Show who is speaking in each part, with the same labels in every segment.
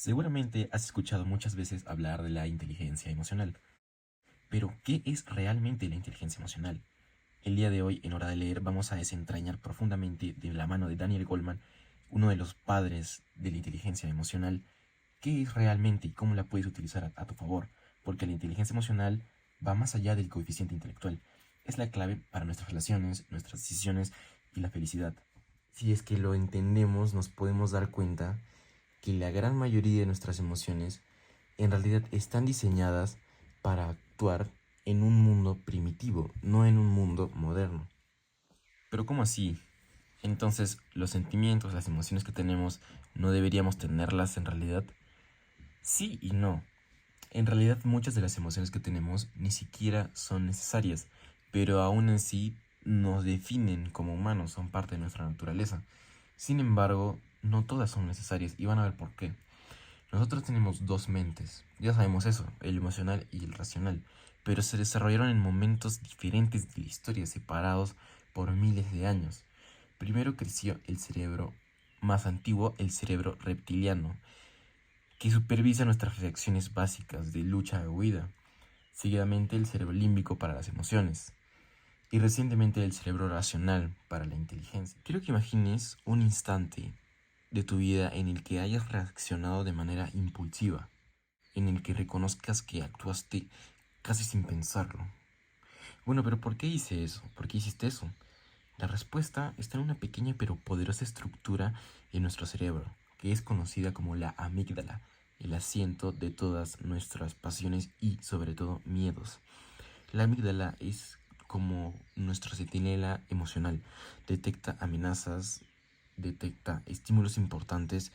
Speaker 1: Seguramente has escuchado muchas veces hablar de la inteligencia emocional, pero ¿qué es realmente la inteligencia emocional? El día de hoy, en Hora de Leer, vamos a desentrañar profundamente de la mano de Daniel Goleman, uno de los padres de la inteligencia emocional, qué es realmente y cómo la puedes utilizar a tu favor, porque la inteligencia emocional va más allá del coeficiente intelectual. Es la clave para nuestras relaciones, nuestras decisiones y la felicidad. Si es que lo entendemos, nos podemos dar cuenta que la gran mayoría de nuestras emociones en realidad están diseñadas para actuar en un mundo primitivo, no en un mundo moderno. Pero ¿cómo así? Entonces, los sentimientos, las emociones que tenemos, ¿no deberíamos tenerlas en realidad? Sí y no. En realidad muchas de las emociones que tenemos ni siquiera son necesarias, pero aún en sí nos definen como humanos, son parte de nuestra naturaleza. Sin embargo, no todas son necesarias y van a ver por qué. Nosotros tenemos dos mentes, ya sabemos eso, el emocional y el racional, pero se desarrollaron en momentos diferentes de la historia, separados por miles de años. Primero creció el cerebro más antiguo, el cerebro reptiliano, que supervisa nuestras reacciones básicas de lucha o huida. Seguidamente el cerebro límbico para las emociones. Y recientemente el cerebro racional para la inteligencia. Quiero que imagines un instante de tu vida en el que hayas reaccionado de manera impulsiva, en el que reconozcas que actuaste casi sin pensarlo. Bueno, pero ¿por qué hice eso? ¿Por qué hiciste eso? La respuesta está en una pequeña pero poderosa estructura en nuestro cerebro, que es conocida como la amígdala, el asiento de todas nuestras pasiones y sobre todo miedos. La amígdala es como nuestra centinela emocional, detecta amenazas, detecta estímulos importantes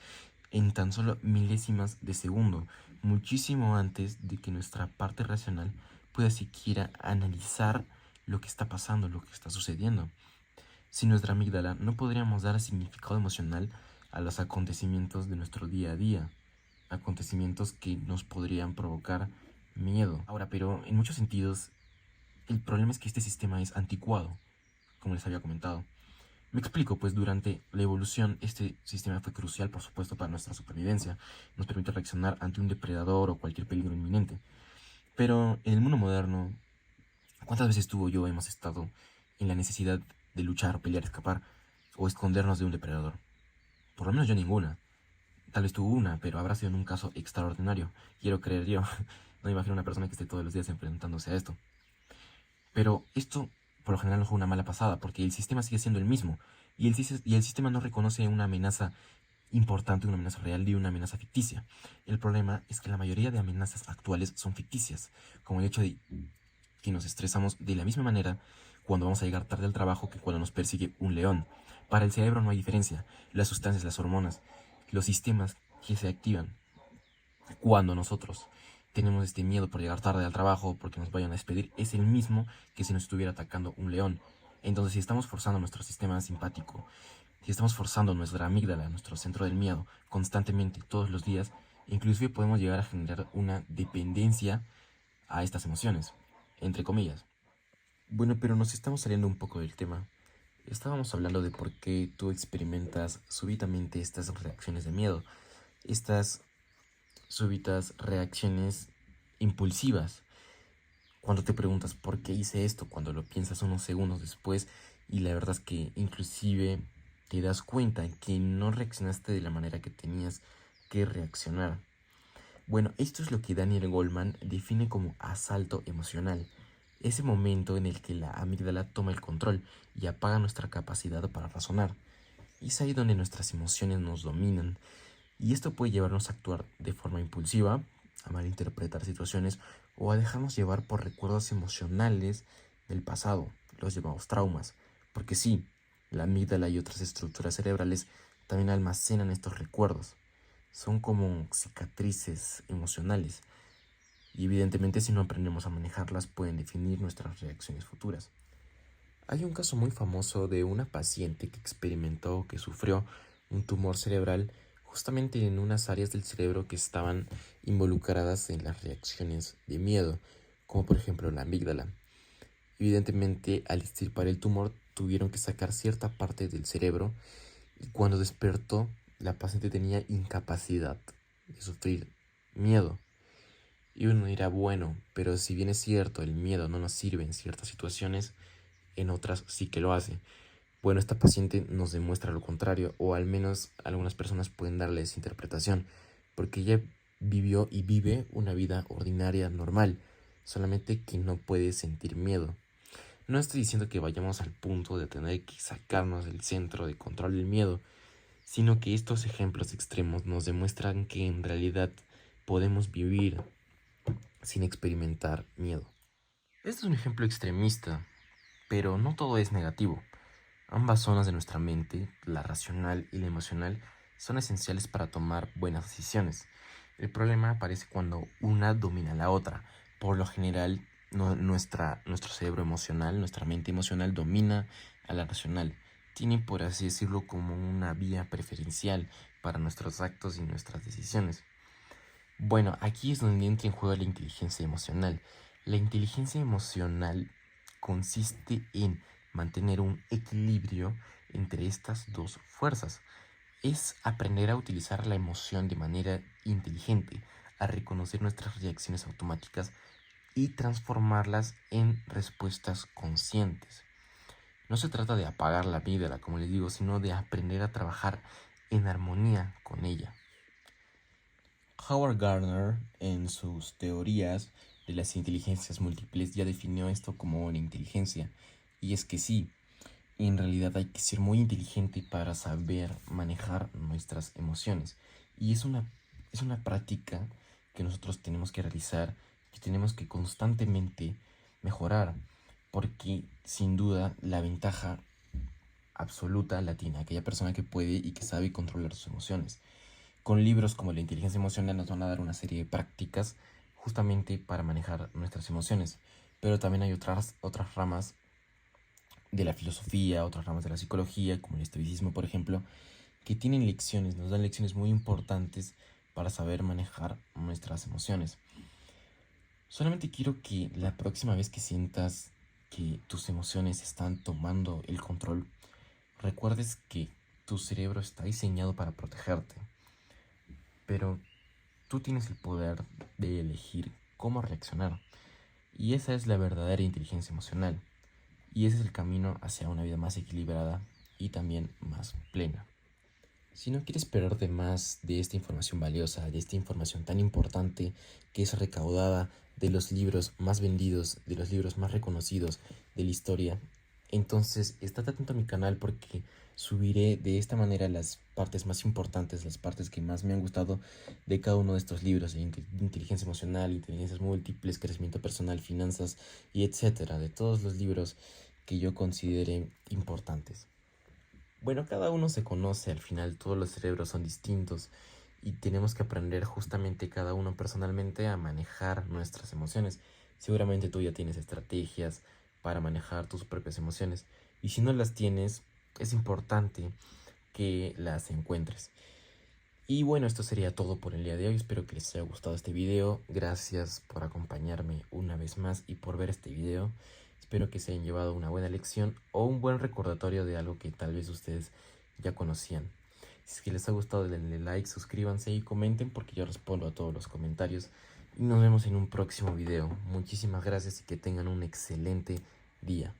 Speaker 1: en tan solo milésimas de segundo, muchísimo antes de que nuestra parte racional pueda siquiera analizar lo que está pasando, lo que está sucediendo. Sin nuestra amígdala no podríamos dar significado emocional a los acontecimientos de nuestro día a día, acontecimientos que nos podrían provocar miedo. Ahora, pero en muchos sentidos, el problema es que este sistema es anticuado, como les había comentado. Me explico, pues durante la evolución este sistema fue crucial, por supuesto, para nuestra supervivencia. Nos permite reaccionar ante un depredador o cualquier peligro inminente. Pero en el mundo moderno, ¿cuántas veces tú o yo hemos estado en la necesidad de luchar, pelear, escapar o escondernos de un depredador? Por lo menos yo ninguna. Tal vez tú una, pero habrá sido en un caso extraordinario. Quiero creer yo. No me imagino una persona que esté todos los días enfrentándose a esto. Pero esto por lo general no fue una mala pasada, porque el sistema sigue siendo el mismo. Y el sistema no reconoce una amenaza importante, una amenaza real y una amenaza ficticia. El problema es que la mayoría de amenazas actuales son ficticias, como el hecho de que nos estresamos de la misma manera cuando vamos a llegar tarde al trabajo que cuando nos persigue un león. Para el cerebro no hay diferencia. Las sustancias, las hormonas, los sistemas que se activan cuando nosotros tenemos este miedo por llegar tarde al trabajo, porque nos vayan a despedir, es el mismo que si nos estuviera atacando un león. Entonces, si estamos forzando nuestro sistema simpático, si estamos forzando nuestra amígdala, nuestro centro del miedo, constantemente, todos los días, inclusive podemos llegar a generar una dependencia a estas emociones, entre comillas. Bueno, pero nos estamos saliendo un poco del tema. Estábamos hablando de por qué tú experimentas súbitamente estas reacciones de miedo, estas súbitas reacciones impulsivas. Cuando te preguntas por qué hice esto, cuando lo piensas unos segundos después y la verdad es que inclusive te das cuenta que no reaccionaste de la manera que tenías que reaccionar. Bueno, esto es lo que Daniel Goleman define como asalto emocional. Ese momento en el que la amígdala toma el control y apaga nuestra capacidad para razonar. Y es ahí donde nuestras emociones nos dominan. Y esto puede llevarnos a actuar de forma impulsiva, a malinterpretar situaciones o a dejarnos llevar por recuerdos emocionales del pasado, los llamamos traumas. Porque sí, la amígdala y otras estructuras cerebrales también almacenan estos recuerdos. Son como cicatrices emocionales y evidentemente si no aprendemos a manejarlas pueden definir nuestras reacciones futuras. Hay un caso muy famoso de una paciente que experimentó, que sufrió un tumor cerebral justamente en unas áreas del cerebro que estaban involucradas en las reacciones de miedo, como por ejemplo la amígdala. Evidentemente, al extirpar el tumor, tuvieron que sacar cierta parte del cerebro y cuando despertó, la paciente tenía incapacidad de sufrir miedo. Y uno dirá, bueno, pero si bien es cierto, el miedo no nos sirve en ciertas situaciones, en otras sí que lo hace. Bueno, esta paciente nos demuestra lo contrario, o al menos algunas personas pueden darle esa interpretación, porque ella vivió y vive una vida ordinaria, normal, solamente que no puede sentir miedo. No estoy diciendo que vayamos al punto de tener que sacarnos del centro de control del miedo, sino que estos ejemplos extremos nos demuestran que en realidad podemos vivir sin experimentar miedo. Este es un ejemplo extremista, pero no todo es negativo. Ambas zonas de nuestra mente, la racional y la emocional, son esenciales para tomar buenas decisiones. El problema aparece cuando una domina a la otra. Por lo general, nuestro cerebro emocional, nuestra mente emocional domina a la racional. Tiene, por así decirlo, como una vía preferencial para nuestros actos y nuestras decisiones. Bueno, aquí es donde entra en juego la inteligencia emocional. La inteligencia emocional consiste en mantener un equilibrio entre estas dos fuerzas. Es aprender a utilizar la emoción de manera inteligente, a reconocer nuestras reacciones automáticas y transformarlas en respuestas conscientes. No se trata de apagar la vida, como les digo, sino de aprender a trabajar en armonía con ella. Howard Gardner, en sus teorías de las inteligencias múltiples, ya definió esto como una inteligencia. Y es que sí, en realidad hay que ser muy inteligente para saber manejar nuestras emociones. Y es una práctica que nosotros tenemos que realizar, que tenemos que constantemente mejorar, porque sin duda la ventaja absoluta la tiene aquella persona que puede y que sabe controlar sus emociones. Con libros como la inteligencia emocional nos van a dar una serie de prácticas justamente para manejar nuestras emociones. Pero también hay otras ramas de la filosofía, otras ramas de la psicología, como el estoicismo, por ejemplo, que tienen lecciones, nos dan lecciones muy importantes para saber manejar nuestras emociones. Solamente quiero que la próxima vez que sientas que tus emociones están tomando el control, recuerdes que tu cerebro está diseñado para protegerte, pero tú tienes el poder de elegir cómo reaccionar. Y esa es la verdadera inteligencia emocional. Y ese es el camino hacia una vida más equilibrada y también más plena. Si no quieres perderte más de esta información valiosa, de esta información tan importante que es recaudada de los libros más vendidos, de los libros más reconocidos de la historia, entonces estate atento a mi canal porque subiré de esta manera las partes más importantes, las partes que más me han gustado de cada uno de estos libros, de inteligencia emocional, inteligencias múltiples, crecimiento personal, finanzas y etcétera, de todos los libros que yo considere importantes. Bueno, cada uno se conoce, al final todos los cerebros son distintos y tenemos que aprender justamente cada uno personalmente a manejar nuestras emociones. Seguramente tú ya tienes estrategias para manejar tus propias emociones y si no las tienes, es importante que las encuentres. Y bueno, esto sería todo por el día de hoy. Espero que les haya gustado este video. Gracias por acompañarme una vez más y por ver este video. Espero que se hayan llevado una buena lección o un buen recordatorio de algo que tal vez ustedes ya conocían. Si es que les ha gustado, denle like, suscríbanse y comenten porque yo respondo a todos los comentarios. Y nos vemos en un próximo video. Muchísimas gracias y que tengan un excelente día.